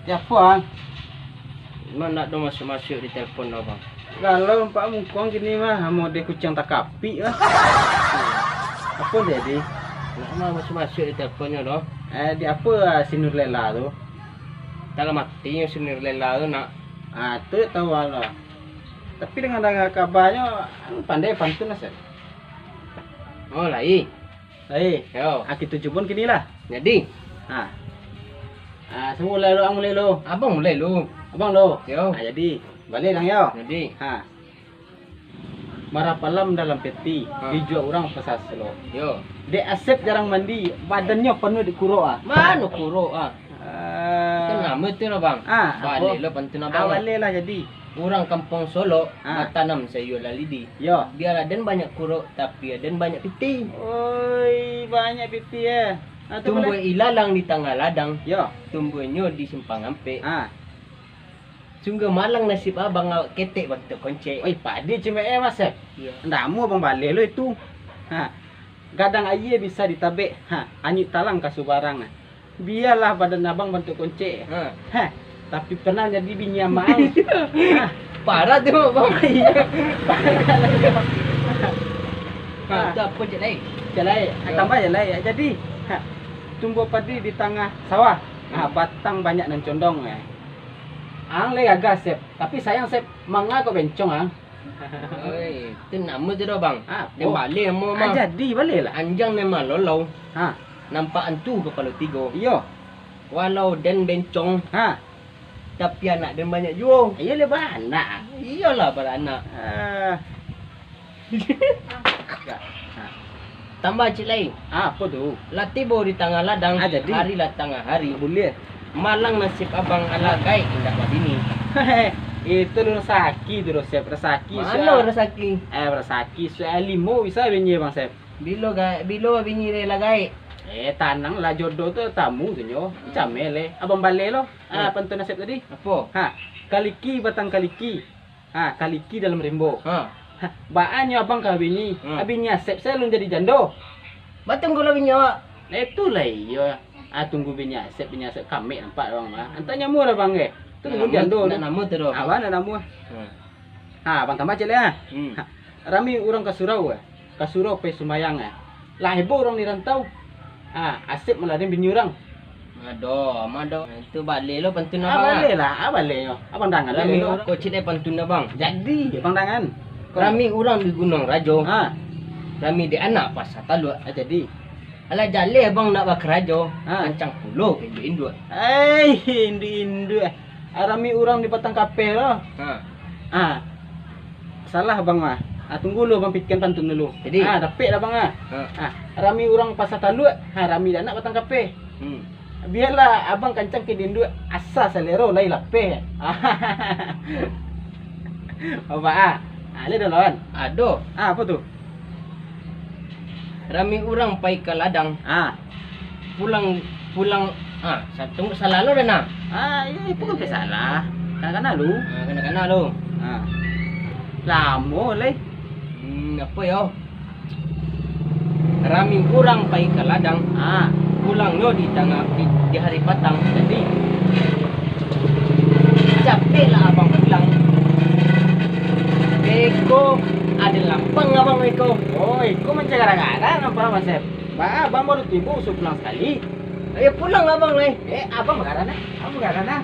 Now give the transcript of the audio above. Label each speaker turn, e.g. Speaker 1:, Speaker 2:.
Speaker 1: Ya apa?
Speaker 2: Mana nak dong masuk-masuk di telefon abang?
Speaker 1: Kalau Pak Mungkong gini mah mau dia kucing tak kapi lah. Apa dia di?
Speaker 2: Nak mah masuk-masuk di teleponnya doh.
Speaker 1: Di apa si Nurlela tu?
Speaker 2: Kalau mati yang sendiri lela tu nak.
Speaker 1: Tu tahu lah. Tapi dengan dengar kabarnya pandai pantun lah Sep.
Speaker 2: Oh lai.
Speaker 1: Yo,
Speaker 2: Yo.
Speaker 1: kita jumpa kini lah.
Speaker 2: Jadi,
Speaker 1: Semula lo, mulai lo.
Speaker 2: abang mulai lu.
Speaker 1: Abang lo.
Speaker 2: Yo.
Speaker 1: Jadi balik dah yo.
Speaker 2: Jadi,
Speaker 1: Marapalam dalam peti, dijual orang pasal lo.
Speaker 2: yo.
Speaker 1: Dek Asep jarang mandi, badannya penuh dikuruk
Speaker 2: Mana kuruk ah? Kan nama tu lah bang. Balik
Speaker 1: apa?
Speaker 2: lah pantun abang.
Speaker 1: Balik lah jadi.
Speaker 2: Orang kampung Solo tanam sayur lalidi.
Speaker 1: Yo.
Speaker 2: Biar aden banyak kuruk tapi aden banyak piti.
Speaker 1: Oi, banyak piti ya.
Speaker 2: Tumbuh ilalang di tengah ladang.
Speaker 1: Yo.
Speaker 2: Tumbuhnya di simpang ampe.
Speaker 1: Ah.
Speaker 2: Sungguh malang nasib abang awak ketek bantu koncek.
Speaker 1: Oi, padi cuma Mas.
Speaker 2: Ya.
Speaker 1: Ndamu abang balik lo itu. Gadang aye bisa ditabek. Anyut talang kasu barang. Biarlah badan abang bantu koncek. Tapi pernah jadi bini amang.
Speaker 2: Parah tu bang.
Speaker 1: Iya.
Speaker 2: Tu apa je lain?
Speaker 1: Jalai, tambah jalai. Jadi, tumbuh padi di tengah sawah. Batang banyak dan condong. Ang le agak Sep, tapi sayang Sep, manga kau bencong
Speaker 2: Oi, tu nama tu dah bang. Dia
Speaker 1: Oh.
Speaker 2: balik nama mah.
Speaker 1: Jadi balik lah.
Speaker 2: Anjang memang lolau.
Speaker 1: Ha,
Speaker 2: Nampak antu kepala tiga.
Speaker 1: iyo.
Speaker 2: Walau dan bencong, tapi anak dan banyak juga.
Speaker 1: Iya le bana.
Speaker 2: Iyalah para anak. Tambah cik lain.
Speaker 1: Apa tu?
Speaker 2: Lah tiba di tengah ladang.
Speaker 1: Jadi?
Speaker 2: Hari lah tengah hari.
Speaker 1: Boleh.
Speaker 2: Malang nasib abang ala gaik hendak bini.
Speaker 1: Itu resaki tu Sep, resaki.
Speaker 2: Mana rezeki?
Speaker 1: Resaki soal limo bisa benye bang Sep.
Speaker 2: Bilo bini rela gaik.
Speaker 1: Tanang lah jodoh tu tamu tu nyo. Camel le. Abang balik lo. Pantun Sep tadi.
Speaker 2: Apa?
Speaker 1: Kaliki batang kaliki. Kaliki dalam rembo. Baannya abang kahwini. Abinya Sep saya belum jadi jando.
Speaker 2: Batang kalau bini awak.
Speaker 1: Itulah iya. Tunggu bini Sep kami nampak bang mah. Antanya murah bang Tunggu jando.
Speaker 2: Nak nama tu dah.
Speaker 1: Awan ada nama. Bang tambah cile Rami orang ke surau Ke surau pe sumayang Lah heboh orang di rantau. Asep meladin bini orang.
Speaker 2: Aduh. Itu balik lo pantun abang.
Speaker 1: Balik lah, balik yo. Abang dangan
Speaker 2: Rami
Speaker 1: lah.
Speaker 2: kau cik pantun abang.
Speaker 1: Jadi, abang dangan.
Speaker 2: Rami orang di Gunung Rajo.
Speaker 1: Ah,
Speaker 2: Rami di anak pasar talut.
Speaker 1: jadi.
Speaker 2: Alah jale abang nak bak Rajo. Kancang pulau induk-induk.
Speaker 1: Indu. Rami orang di batang kape lo. Salah abang mah. Tunggu lu abang pikirkan pantun dulu.
Speaker 2: Jadi?
Speaker 1: Dapet lah bang Rami orang pasar talut. Rami dah nak batang kape. Biarlah abang kancang ke dindu asa selero lai lape. Apa le dah lawan.
Speaker 2: Aduh.
Speaker 1: Apa tu?
Speaker 2: Rami orang pai ke ladang. Pulang. Satu salah lo dah nak.
Speaker 1: Ini pun kan salah. Kan lu.
Speaker 2: Kena lo.
Speaker 1: Lamo le.
Speaker 2: Apa yo? Rami orang pai ke ladang. Pulang lo di tengah di hari patang. Jadi capek lah abang pulang. Eko ada lampang abang Eko.
Speaker 1: Oh, Eko macam gara-gara nampak Mas Sep. Abang baru tiba usul pulang sekali.
Speaker 2: Ayo pulang abang le.
Speaker 1: Abang gara-gara. Abang gara-gara.